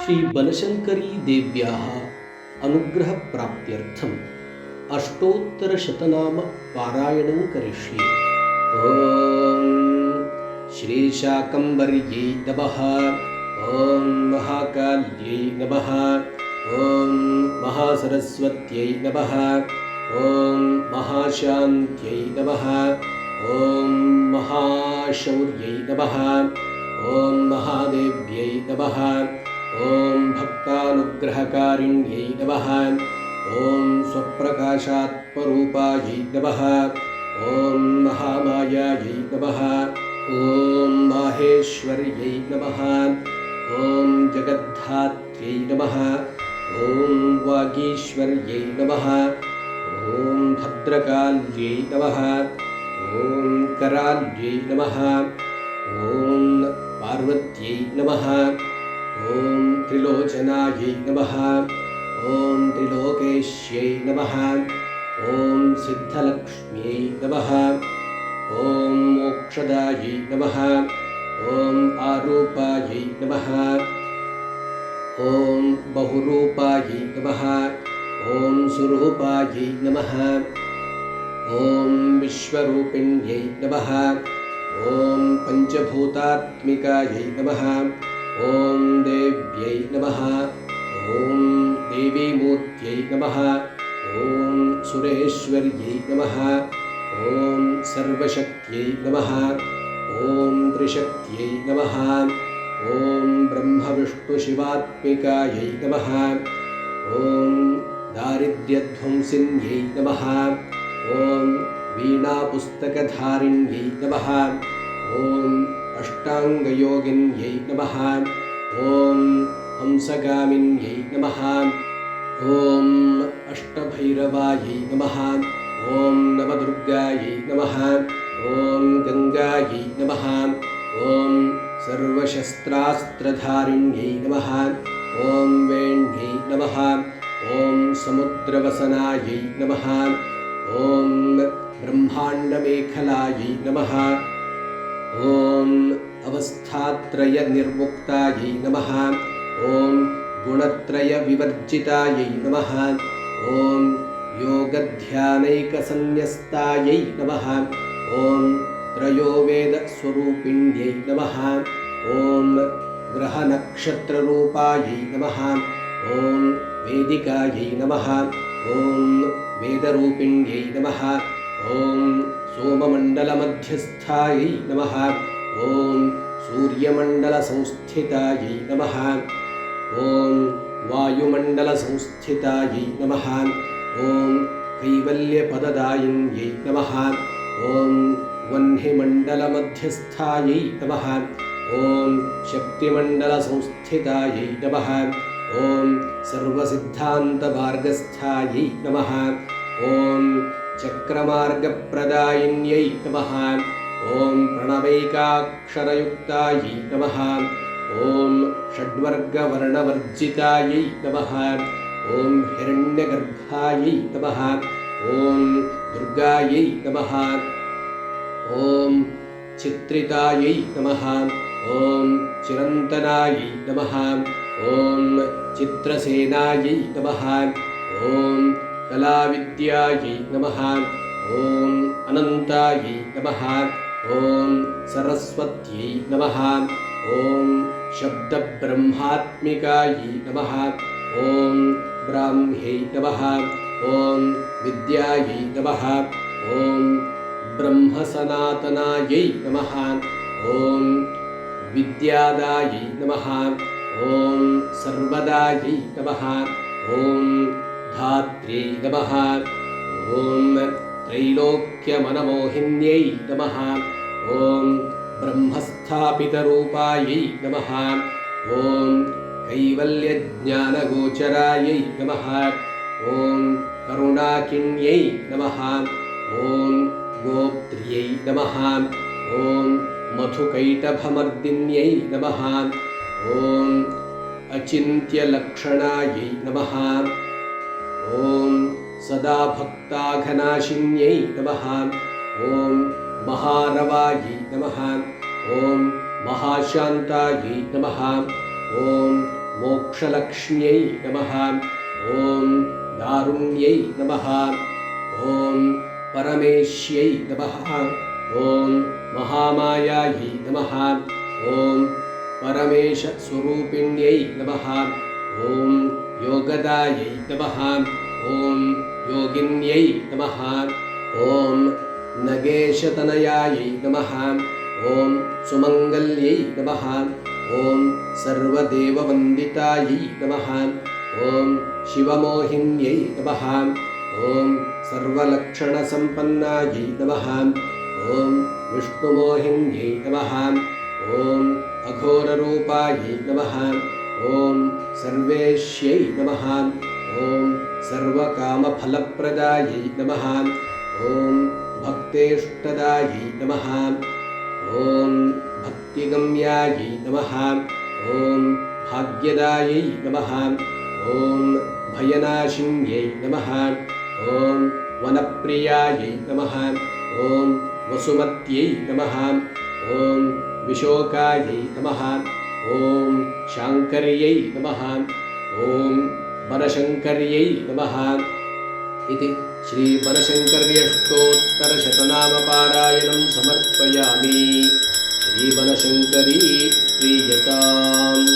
श्री बनशंकरी देव्याः अनुग्रहप्राप्त्यर्थम् अष्टोत्तरशतनाम पारायणं करिष्ये। ॐ श्रीशाकम्भर्यै नमः। ॐ महाकाल्यै नमः। ॐ महासरस्वत्यै नमः। ॐ महाशान्त्यै नमः। ॐ महाशौर्यै नमः। ॐ महादेव्यै नमः। ॐ भक्तानुग्रहकारिण्यै नमः। ॐ स्वप्रकाशात्मरूपायै नमः। ॐ महामायायै नमः। ॐ माहेश्वर्यै नमः। ॐ जगद्धात्र्यै नमः। ॐ वागीश्वर्यै नमः। ॐ भद्रकाल्यै नमः। ॐ कराल्यै नमः। ॐ पार्वत्यै नमः। ॐ त्रिलोचनायै नमः। ॐ त्रिलोकेश्यै नमः। ॐ सिद्धलक्ष्म्यै नमः। ॐ मोक्षदायै नमः। ॐ आरूपायै नमः। ॐ बहुरूपायै नमः। ॐ सुरूपायै नमः। ॐ विश्वरूपिण्यै नमः। ॐ पञ्चभूतात्मिकायै नमः। ॐ देव्यै नमः। ॐ देवीमूर्त्यै नमः। ॐ सुरेश्वर्यै नमः। ॐ सर्वशक्त्यै नमः। ॐ त्रिशक्त्यै नमः। ॐ ब्रह्मविष्णुशिवात्मिकायै नमः। ॐ दारिद्र्यध्वंसिन्यै नमः। ॐ वीणापुस्तकधारिण्यै नमः। ॐ अष्टाङ्गयोगिन्यै नमः। ॐ हंसगामिन्यै नमः। ॐ अष्टभैरवायै नमः। ॐ नवदुर्गायै नमः। ॐ गङ्गायै नमः। ॐ सर्वशस्त्रास्त्रधारिण्यै नमः। ॐ वेण्यै नमः। ॐ समुद्रवसनायै नमः। ॐ ब्रह्माण्डमेखलायै नमः। ॐ अवस्थात्रयनिर्मुक्तायै नमः। ॐ गुणत्रयविवर्जितायै नमः। ॐ योगध्यानैकसन्न्यस्तायै नमः। ॐ त्रयोवेदस्वरूपिण्यै नमः। ॐ ग्रहनक्षत्ररूपायै नमः। ॐ वेदिकायै नमः। ॐ वेदरूपिण्यै नमः। ॐ सोममण्डलमध्यस्थायै नमः। ॐ सूर्यमण्डलसंस्थितायै नमः। ॐ वायुमण्डलसंस्थितायै नमः। ॐ कैवल्यपददायिन्यै नमः। ॐ वह्निमण्डलमध्यस्थायै नमः। ॐ शक्तिमण्डलसंस्थितायै नमः। ॐ सर्वसिद्धान्तमार्गस्थायै नमः। ॐ चक्रमार्गप्रदायिन्यै नमः। ॐ प्रणवैकाक्षरयुक्तायै नमः। ॐ षड्वर्गवर्णवर्जितायै नमः। ॐ हिरण्यगर्भायै नमः। ॐ दुर्गायै नमः। ॐ चित्रितायै नमः। ॐ चिरन्तनायै नमः। ॐ चित्रसेनायै नमः। ॐ कलाविद्यायै नमः। ॐ अनन्तायै नमः। ॐ सरस्वत्यै नमः। ॐ शब्दब्रह्मात्मिकायै नमः। ॐ ब्राह्म्यै नमः। ॐ विद्यायै नमः। ॐ ब्रह्मसनातनायै नमः। ॐ विद्यादायै नमः। ॐ सर्वदायै नमः। ॐ धात्र्यै नमः। ॐ त्रैलोक्यमनमोहिन्यै नमः। ॐ ब्रह्मस्थापितरूपायै नमः। ॐ कैवल्यज्ञानगोचरायै नमः। ॐ करुणाकिन्यै नमः। ॐ गोप्त्र्यै नमः। ॐ मधुकैटभमर्दिन्यै नमः। ॐ अचिन्त्यलक्षणायै नमः। ॐ सदा भक्ताघनाशिन्यै नमः। ॐ महारवायै नमः। ॐ महाशान्तायै नमः। ॐ मोक्षलक्ष्म्यै नमः। ॐ दारुण्यै नमः। ॐ परमेश्यै नमः। ॐ महामायायै नमः। ॐ परमेशस्वरूपिण्यै नमः। ॐ योगदायै नमः। ॐ योगिन्यै नमः। ॐ नगेशतनयायै नमः। ॐ सुमङ्गल्यै नमः। ॐ सर्वदेववन्दितायै नमः। ॐ शिवमोहिन्यै नमः। ॐ सर्वलक्षणसम्पन्नायै नमः। ॐ विष्णुमोहिन्यै नमः। ॐ अघोररूपायै नमः। ॐ सर्वेश्यै नमः। ॐ सर्वकामफलप्रदायै नमः। ॐ भक्तेष्टदायै नमः। ॐ भक्तिगम्यायै नमः। ॐ भाग्यदायै नमः। ॐ भयनाशिन्यै नमः। ॐ वनप्रियायै नमः। ॐ वसुमत्यै नमः। ॐ विशोकायै नमः। ॐ शाङ्कर्यै नमः। ॐ बनशङ्कर्यै नमः। इति श्रीबनशङ्कर्यष्टोत्तरशतनामपारायणं समर्पयामि। श्रीबनशङ्करी प्रीयताम्।